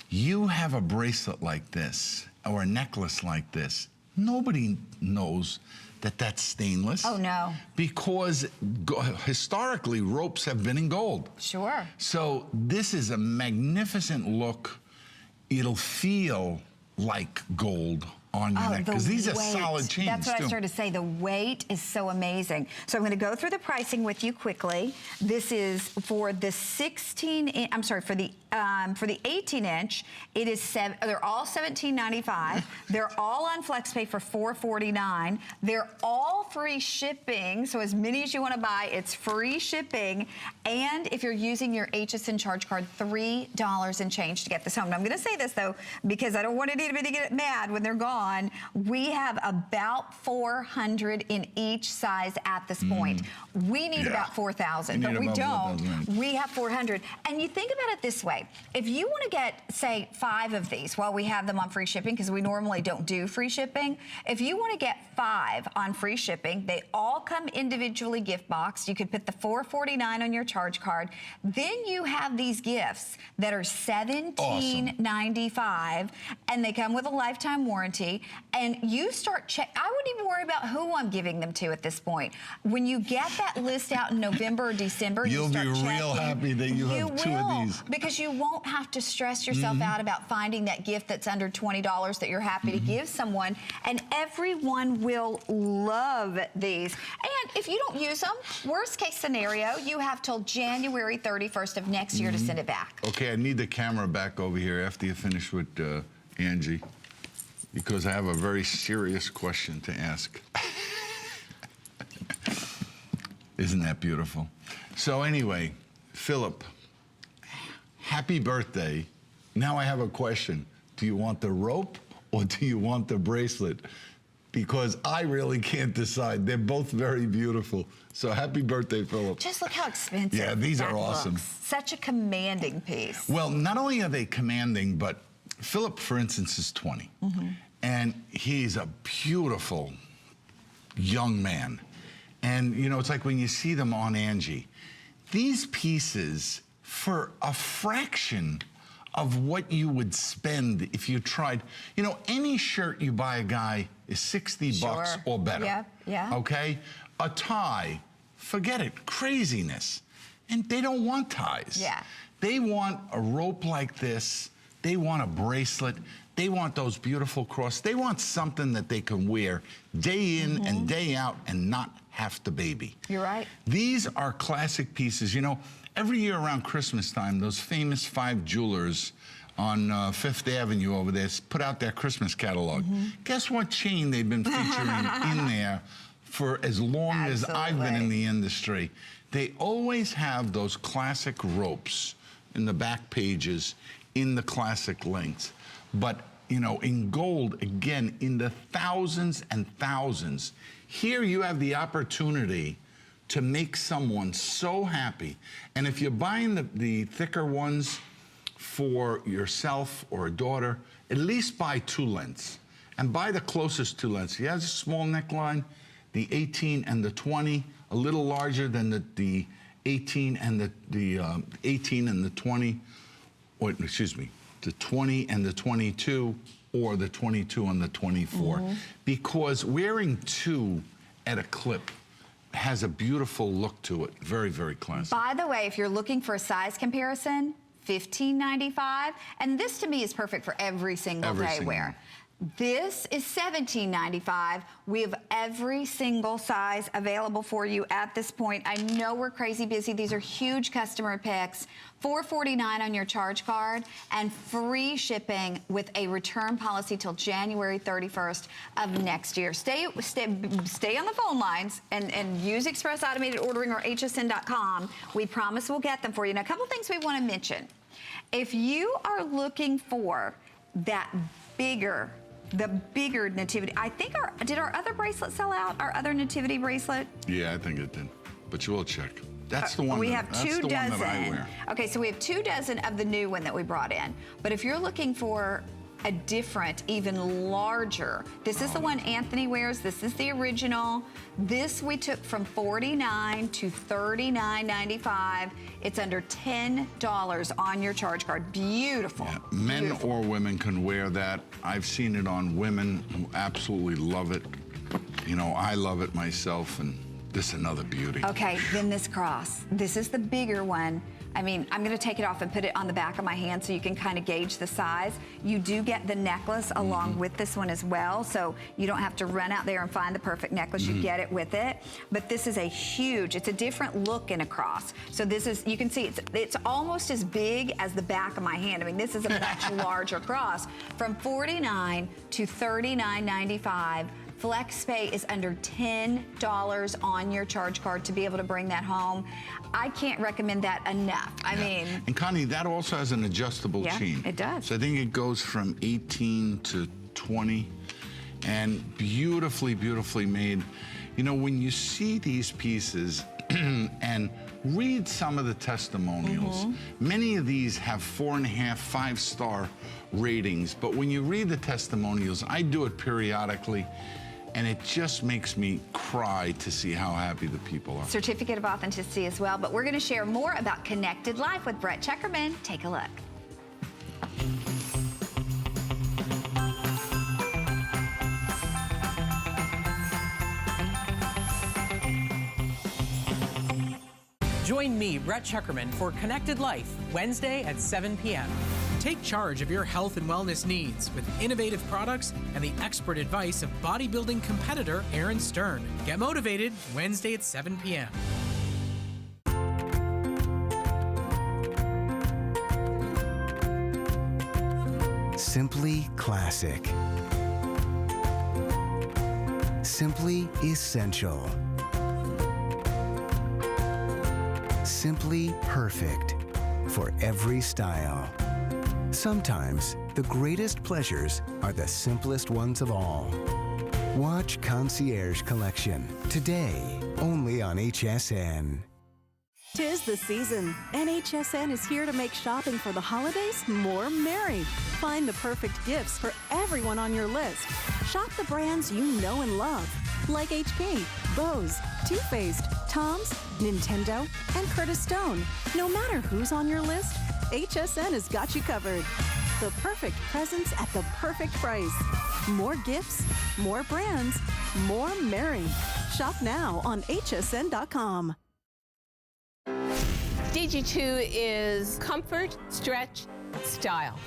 You have a bracelet like this or a necklace like this, nobody knows that that's stainless. Oh, no. Because historically, ropes have been in gold. So this is a magnificent look. It'll feel like gold on your neck, because these are solid chains. That's what I started to say. The weight is so amazing. So I'm going to go through the pricing with you quickly. This is for the 16. I'm sorry, for the 18-inch. It is they're all $17.95. They're all on FlexPay for $4.49. They're all free shipping. So as many as you want to buy, it's free shipping. And if you're using your HSN charge card, $3 and change to get this home. Now I'm going to say this though, because I don't want anybody to get mad when they're gone. We have about 400 in each size at this point. We need about 4,000, but we don't. We have 400. And you think about it this way. If you want to get, say, 5 of these while we have them on free shipping, because we normally don't do free shipping, if you want to get 5 on free shipping, they all come individually gift boxed. You could put the $4.49 on your charge card. Then you have these gifts that are $17.95, and they come with a lifetime warranty. me, and you start I wouldn't even worry about who I'm giving them to at this point. When you get that list out in November or December, You'll you start be real checking. happy that you have two of these. Because you won't have to stress yourself out about finding that gift that's under $20 that you're happy to give someone, and everyone will love these. And if you don't use them, worst case scenario, you have till January 31st of next year to send it back. Okay, I need the camera back over here after you finish with Angie, because I have a very serious question to ask. Isn't that beautiful? So anyway, Philip, happy birthday. Now I have a question. Do you want the rope or do you want the bracelet? Because I really can't decide. They're both very beautiful. So happy birthday, Philip. Just look how expensive. Yeah, these are that awesome. looks. Such a commanding piece. Well, not only are they commanding, but Philip, for instance, is 20. And he's a beautiful young man. And, you know, it's like when you see them on Angie. These pieces, for a fraction of what you would spend if you tried, you know, any shirt you buy a guy is 60 bucks or better. Yeah. Okay? A tie, forget it, craziness. And they don't want ties. Yeah. They want a rope like this. They want a bracelet. They want those beautiful crosses. They want something that they can wear day in and day out and not have to baby. You're right. These are classic pieces. You know, every year around Christmas time, those famous 5 jewelers on Fifth Avenue over there put out their Christmas catalog. Guess what chain they've been featuring in there for as long as I've been in the industry? They always have those classic ropes in the back pages in the classic lengths. But, you know, in gold, again, in the thousands and thousands. Here you have the opportunity to make someone so happy. And if you're buying the thicker ones for yourself or a daughter, at least buy 2 lengths. And buy the closest 2 lengths. He has a small neckline, the 18 and the 20, a little larger than the 18 and the 18 and the 20, or excuse me, the 20 and the 22, or the 22 and the 24. Because wearing 2 at a clip has a beautiful look to it. Very, very classy. By the way, if you're looking for a size comparison, $15.95, and this to me is perfect for every single day wear. This is $17.95. We have every single size available for you at this point. I know we're crazy busy. These are huge customer picks. $4.49 on your charge card and free shipping with a return policy till January 31st of next year. Stay on the phone lines and use Express Automated Ordering or HSN.com. We promise we'll get them for you. Now, a couple things we want to mention. If you are looking for that the bigger nativity, I think did our other bracelet sell out? Our other nativity bracelet? Yeah, I think it did. But you will check. That's the one. We have 2 dozen. That I wear. Okay, so we have 2 dozen of the new one that we brought in. But if you're looking for a different, even larger, this is the one Anthony wears. This is the original. This we took from $49 to $39.95. It's under $10 on your charge card. Beautiful. Yeah. Men Beautiful. or women can wear that. I've seen it on women who absolutely love it. You know, I love it myself, and this is another beauty. Okay, then this cross. This is the bigger one. I mean, I'm gonna take it off and put it on the back of my hand so you can kind of gauge the size. You do get the necklace along with this one as well, so you don't have to run out there and find the perfect necklace. You get it with it. But this is it's a different look in a cross. So this is, you can see it's almost as big as the back of my hand. I mean, this is a much larger cross. From $49 to $39.95. FlexPay is under $10 on your charge card to be able to bring that home. I can't recommend that enough. I mean. And Connie, that also has an adjustable chain. It does. So I think it goes from 18 to 20, and beautifully, beautifully made. You know, when you see these pieces and read some of the testimonials, many of these have 4.5, 5-star ratings, but when you read the testimonials, I do it periodically, and it just makes me cry to see how happy the people are. Certificate of authenticity as well, but we're going to share more about Connected Life with Brett Checkerman. Take a look. Join me, Brett Chuckerman, for Connected Life, Wednesday at 7 p.m. Take charge of your health and wellness needs with innovative products and the expert advice of bodybuilding competitor Aaron Stern. Get motivated Wednesday at 7 p.m. Simply classic. Simply essential. Simply perfect for every style. Sometimes the greatest pleasures are the simplest ones of all. Watch Concierge Collection today, only on HSN. 'Tis the season, and HSN is here to make shopping for the holidays more merry. Find the perfect gifts for everyone on your list. Shop the brands you know and love, like HP, Bose, Too Faced, Tom's, Nintendo, and Curtis Stone. No matter who's on your list, HSN has got you covered. The perfect presents at the perfect price. More gifts, more brands, more merry. Shop now on hsn.com. DG2 is comfort, stretch, style.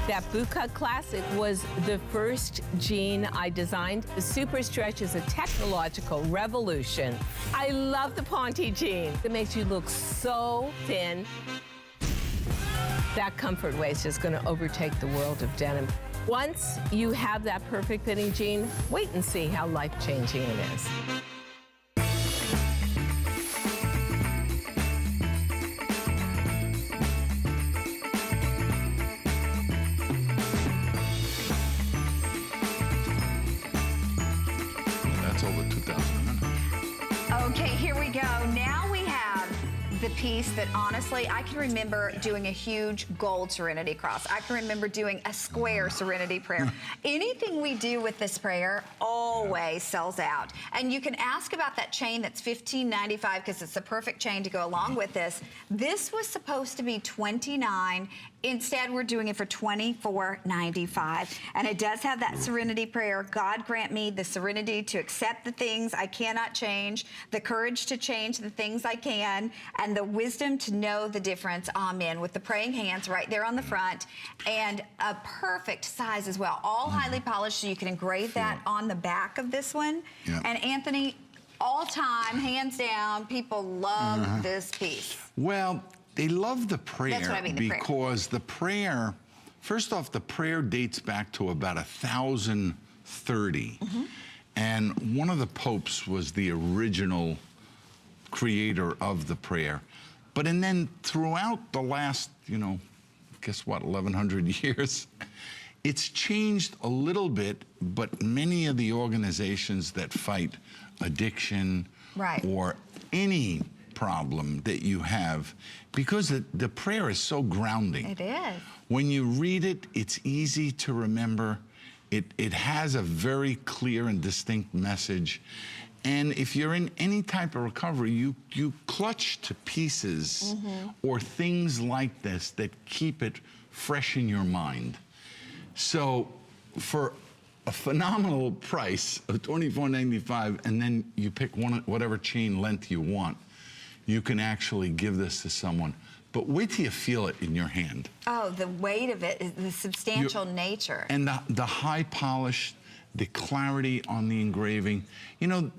That boot cut classic was the first jean I designed. The Super Stretch is a technological revolution. I love the Ponte jean. It makes you look so thin. That comfort waist is going to overtake the world of denim. Once you have that perfect fitting jean, wait and see how life-changing it is. That's over 2,000 a minute. Okay, here we go. Now we have the piece that honestly, I can remember doing a huge gold Serenity Cross. I can remember doing a square Serenity Prayer. Anything we do with this prayer always sells out. And you can ask about that chain that's $15.95 because it's the perfect chain to go along with this. This was supposed to be $29. Instead, we're doing it for $24.95. And it does have that Serenity Prayer. God grant me the serenity to accept the things I cannot change, the courage to change the things I can, and the wisdom to know the difference. Amen. With the praying hands right there on the front, and a perfect size as well. All highly polished, so you can engrave that on the back of this one. Yeah. And Anthony, all time, hands down, people love this piece. Well, they love the prayer. That's what I mean, the prayer. Because the prayer, first off, the prayer dates back to about 1030. And one of the popes was the original creator of the prayer. But and then throughout the last, guess what, 1,100 years, it's changed a little bit, but many of the organizations that fight addiction or any problem that you have, because the prayer is so grounding. It is. When you read it, it's easy to remember. It has a very clear and distinct message. And if you're in any type of recovery, you clutch to pieces or things like this that keep it fresh in your mind. So for a phenomenal price of $24.95, and then you pick whatever chain length you want, you can actually give this to someone. But wait till you feel it in your hand. Oh, the weight of it, the substantial nature. And the high polish, the clarity on the engraving.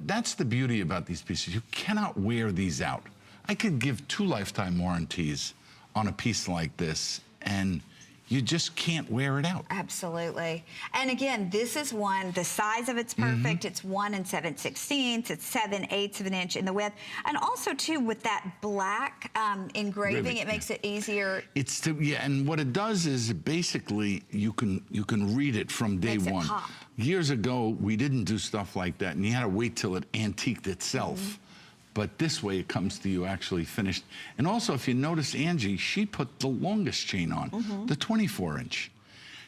That's the beauty about these pieces. You cannot wear these out. I could give 2 lifetime warranties on a piece like this, and you just can't wear it out. Absolutely. And again, this is one, the size of it's perfect. It's 1 7/16. It's 7/8 of an inch in the width. And also too, with that black engraving, it makes it easier. And what it does is basically you can read it from day Makes it one. pop. Years ago, we didn't do stuff like that, and you had to wait till it antiqued itself. But this way it comes to you actually finished. And also, if you notice, Angie, she put the longest chain on, the 24-inch.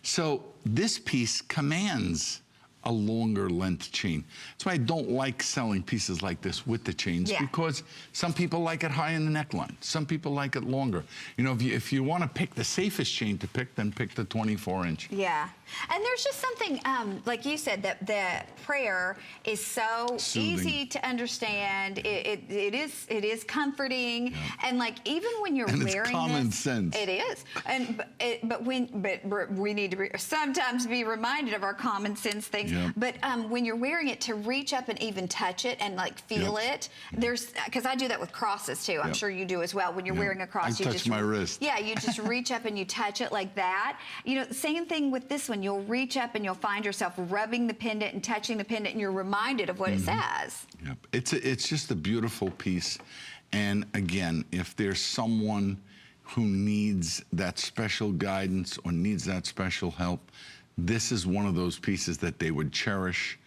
So this piece commands a longer length chain. That's why I don't like selling pieces like this with the chains, because some people like it high in the neckline. Some people like it longer. You know, if you want to pick the safest chain to pick, then pick the 24-inch. Yeah. And there's just something, like you said, that the prayer is so soothing, easy to understand. It is comforting, and like even when you're wearing it's common this, sense. It is. And but we need to sometimes be reminded of our common sense things. But when you're wearing it, to reach up and even touch it and like feel it, there's, because I do that with crosses too. I'm sure you do as well. When you're wearing a cross, I touch my wrist. Yeah, you just reach up and you touch it like that. You know, same thing with this one. You'll reach up and you'll find yourself rubbing the pendant and touching the pendant, and you're reminded of what it says. Yep. It's just a beautiful piece. And again, if there's someone who needs that special guidance or needs that special help, this is one of those pieces that they would cherish.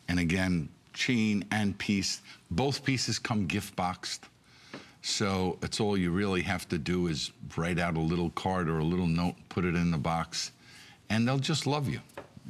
And again, chain and piece, both pieces come gift boxed. So it's all you really have to do is write out a little card or a little note, put it in the box, and they'll just love you,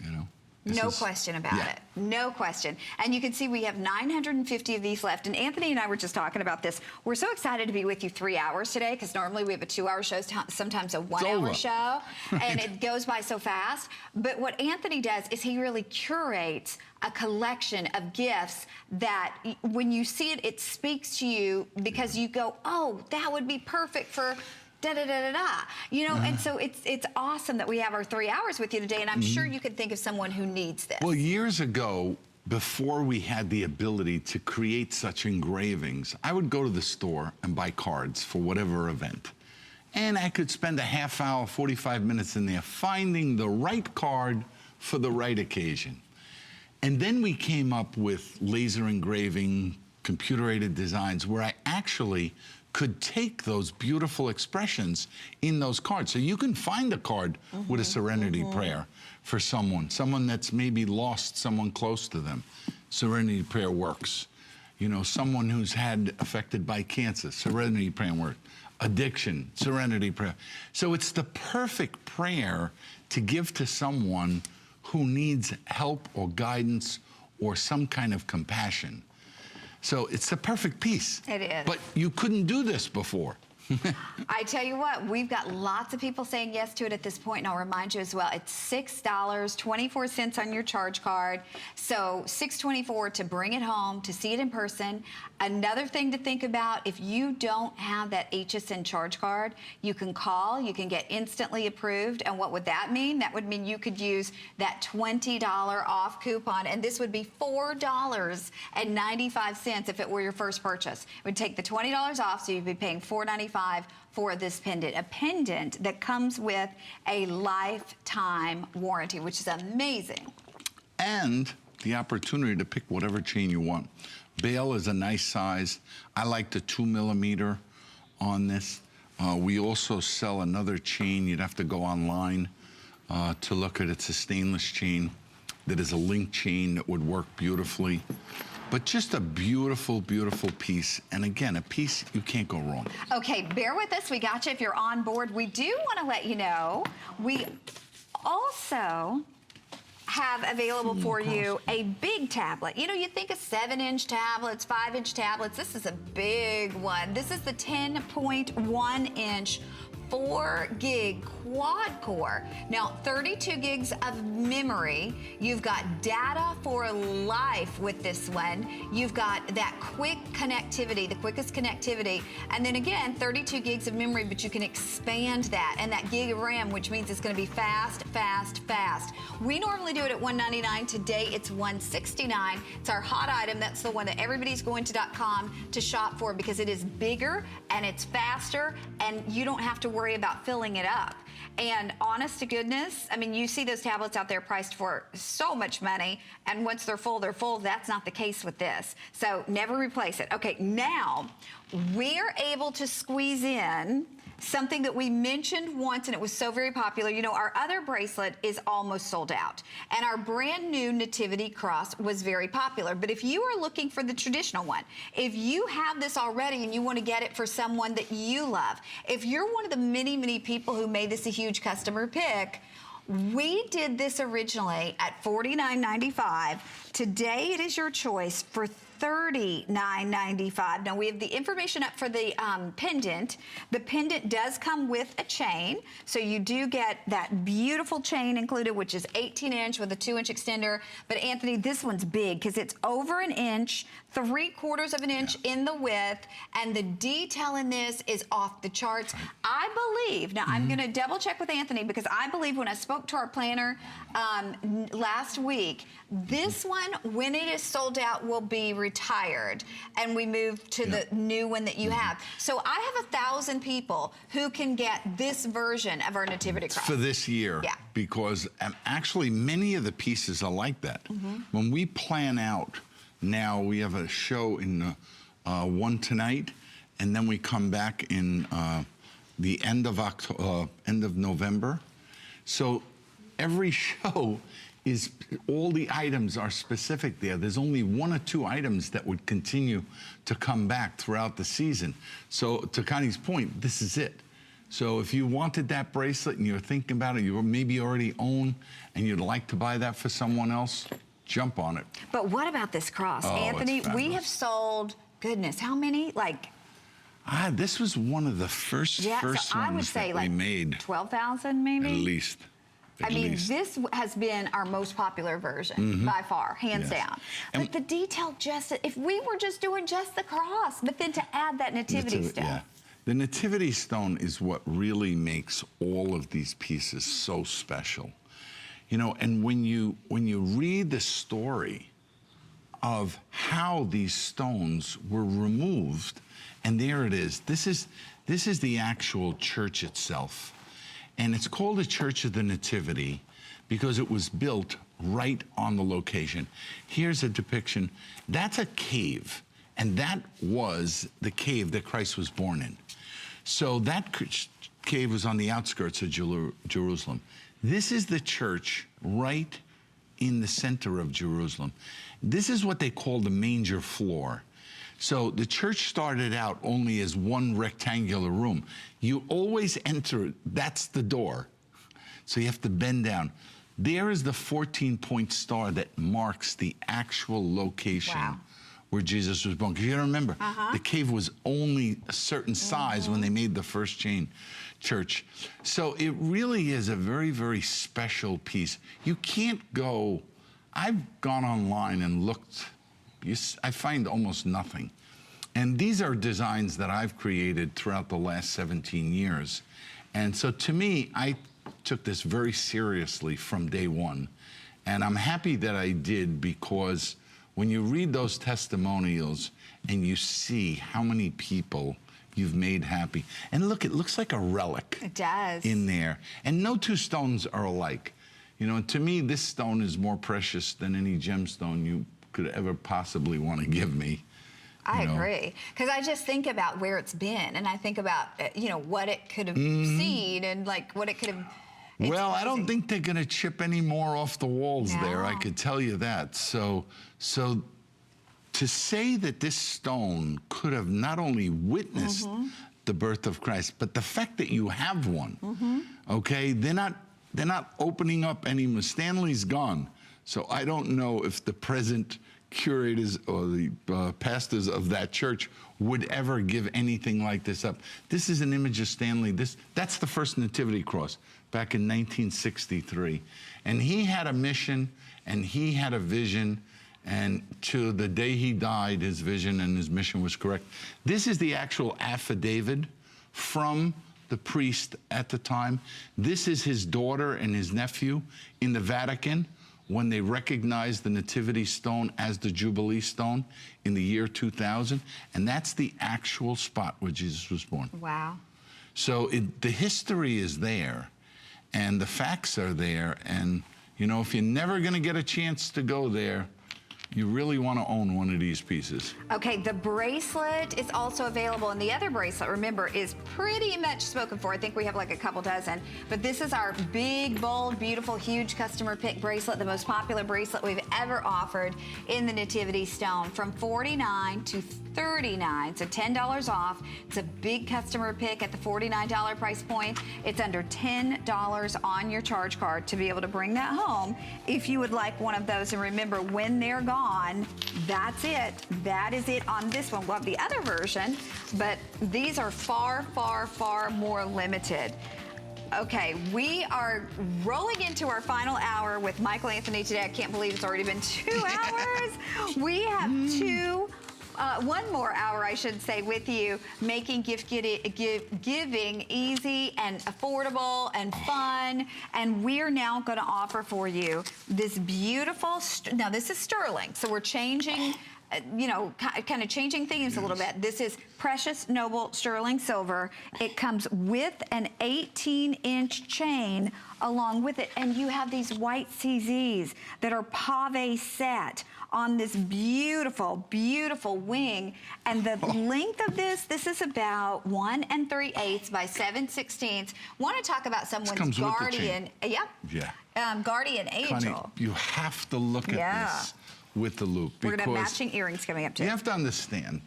you know. No question about it. No question. And you can see we have 950 of these left. And Anthony and I were just talking about this. We're so excited to be with you 3 hours today, because normally we have a 2-hour show, sometimes a 1-hour show. Right. And it goes by so fast. But what Anthony does is he really curates a collection of gifts that when you see it, it speaks to you, because you go, oh, that would be perfect for da-da-da-da-da, you know, and so it's awesome that we have our 3 hours with you today, and I'm sure you could think of someone who needs this. Well, years ago, before we had the ability to create such engravings, I would go to the store and buy cards for whatever event. And I could spend a half hour, 45 minutes in there finding the right card for the right occasion. And then we came up with laser engraving, computer-aided designs, where I actually could take those beautiful expressions in those cards. So you can find a card with a serenity prayer for someone that's maybe lost someone close to them. Serenity prayer works. You know, someone who's had affected by cancer, serenity prayer works. Addiction, serenity prayer. So it's the perfect prayer to give to someone who needs help or guidance or some kind of compassion. So it's the perfect piece. It is. But you couldn't do this before. I tell you what, we've got lots of people saying yes to it at this point, and I'll remind you as well, it's $6.24 on your charge card. So $6.24 to bring it home, to see it in person. Another thing to think about, if you don't have that HSN charge card, you can call, you can get instantly approved. And what would that mean? That would mean you could use that $20 off coupon, and this would be $4.95 if it were your first purchase. It would take the $20 off, so you'd be paying $4.95 for this pendant, a pendant that comes with a lifetime warranty, which is amazing. And the opportunity to pick whatever chain you want. Bail is a nice size. I like the 2mm on this. We also sell another chain. You'd have to go online to look at it. It's a stainless chain that is a link chain that would work beautifully. But just a beautiful, beautiful piece. And again, a piece you can't go wrong. Okay, bear with us. We got you if you're on board. We do want to let you know, we also have available for you a big tablet. You know, you think of 7-inch tablets, 5-inch tablets. This is a big one. This is the 10.1-inch 4-gig quad core. Now, 32 gigs of memory. You've got data for life with this one. You've got that quick connectivity, the quickest connectivity. And then again, 32 gigs of memory, but you can expand that. And that gig of RAM, which means it's gonna be fast, fast, fast. We normally do it at $199. Today, it's $169. It's our hot item. That's the one that everybody's going to .com to shop for, because it is bigger and it's faster, and you don't have to worry about filling it up. And honest to goodness, I mean, you see those tablets out there priced for so much money, and once they're full, they're full. That's not the case with this. So never replace it. Okay, now we're able to squeeze in something that we mentioned once, and it was so very popular. You know, our other bracelet is almost sold out, and our brand new Nativity Cross was very popular. But if you are looking for the traditional one, if you have this already and you want to get it for someone that you love, if you're one of the many, many people who made this a huge customer pick, We did this originally at $49.95. Today it is your choice for $39.95. Now we have the information up for the pendant. The pendant does come with a chain, so you do get that beautiful chain included, which is 18-inch with a 2-inch extender. But Anthony, this one's big because it's over an inch, 3/4 of an inch in the width, and the detail in this is off the charts. I believe, now I'm gonna double check with Anthony because I believe when I spoke to our planner last week, this one, when it is sold out, will be retired, and we move to the new one that you have. So I have 1,000 people who can get this version of our Nativity Cross. For this year. Yeah. Because actually many of the pieces are like that. When we plan out, now we have a show in one tonight, and then we come back in the end of November. So every show is, all the items are specific there. There's only 1 or 2 items that would continue to come back throughout the season. So to Connie's point, this is it. So if you wanted that bracelet and you're thinking about it, you maybe already own, and you'd like to buy that for someone else, jump on it. But what about this cross? Oh, Anthony, it's we fabulous. have sold, goodness, how many? Like, This was one of the first so I would ones say that like we made. 12,000 maybe? At least. I mean, this has been our most popular version by far, hands down. And but the detail, just if we were just doing just the cross, but then to add that nativity stuff. Yeah. The nativity stone is what really makes all of these pieces so special. You know, and when you read the story of how these stones were removed, and there it is. This is the actual church itself. And it's called the Church of the Nativity because it was built right on the location. Here's a depiction. That's a cave, and that was the cave that Christ was born in. So that cave was on the outskirts of Jerusalem. This is the church right in the center of Jerusalem. This is what they call the manger floor. So the church started out only as one rectangular room. You always enter, that's the door. So you have to bend down. There is the 14-point star that marks the actual location where Jesus was born. Because you gotta remember, the cave was only a certain size when they made the first chain church. So it really is a very, very special piece. You can't go, I've gone online and looked, I find almost nothing. And these are designs that I've created throughout the last 17 years. And so to me, I took this very seriously from day one. And I'm happy that I did, because when you read those testimonials and you see how many people you've made happy. And look, it looks like a relic. It does. In there. And no two stones are alike. You know, to me, this stone is more precious than any gemstone you could ever possibly want to give me. I agree, because I just think about where it's been, and I think about what it could have seen, and like what it could have. Well, I don't think they're going to chip any more off the walls there. I could tell you that. So to say that this stone could have not only witnessed the birth of Christ, but the fact that you have one, okay, they're not opening up anymore. Stanley's gone, so I don't know if the present curators or the pastors of that church would ever give anything like this up. This is an image of Stanley. That's the first nativity cross back in 1963. And he had a mission and he had a vision, and to the day he died, his vision and his mission was correct. This is the actual affidavit from the priest at the time. This is his daughter and his nephew in the Vatican when they recognized the Nativity stone as the Jubilee stone in the year 2000. And that's the actual spot where Jesus was born. Wow. So the history is there, and the facts are there. And, you know, if you're never going to get a chance to go there, You really want to own one of these pieces. Okay, the bracelet is also available, and the other bracelet, remember, is pretty much spoken for. I think we have like a couple dozen, but this is our big, bold, beautiful, huge customer pick bracelet, the most popular bracelet we've ever offered in the Nativity Stone, from $49 to $39, so $10 off. It's a big customer pick at the $49 price point. It's under $10 on your charge card to be able to bring that home if you would like one of those. And remember, when they're gone, that's it. That is it on this one. We'll have the other version, but these are far, far, far more limited. Okay, we are rolling into our final hour with Michael Anthony today. I can't believe it's already been 2 hours. We have one more hour, I should say, with you, making giving easy and affordable and fun. And we're now going to offer for you this beautiful, now this is sterling, so we're changing, you know, kind of changing things a little bit. This is precious noble sterling silver. It comes with an 18-inch chain along with it, and you have these white CZs that are pave set on this beautiful, beautiful wing. And the length of this is about 1 3/8 by 7/16. Want to talk about someone's guardian? Guardian angel. Connie, you have to look at this with the loop. We're gonna have matching earrings coming up too. You have to understand,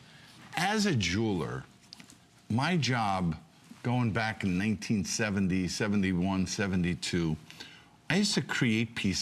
as a jeweler, my job going back in 1970, 71, 72, I used to create pieces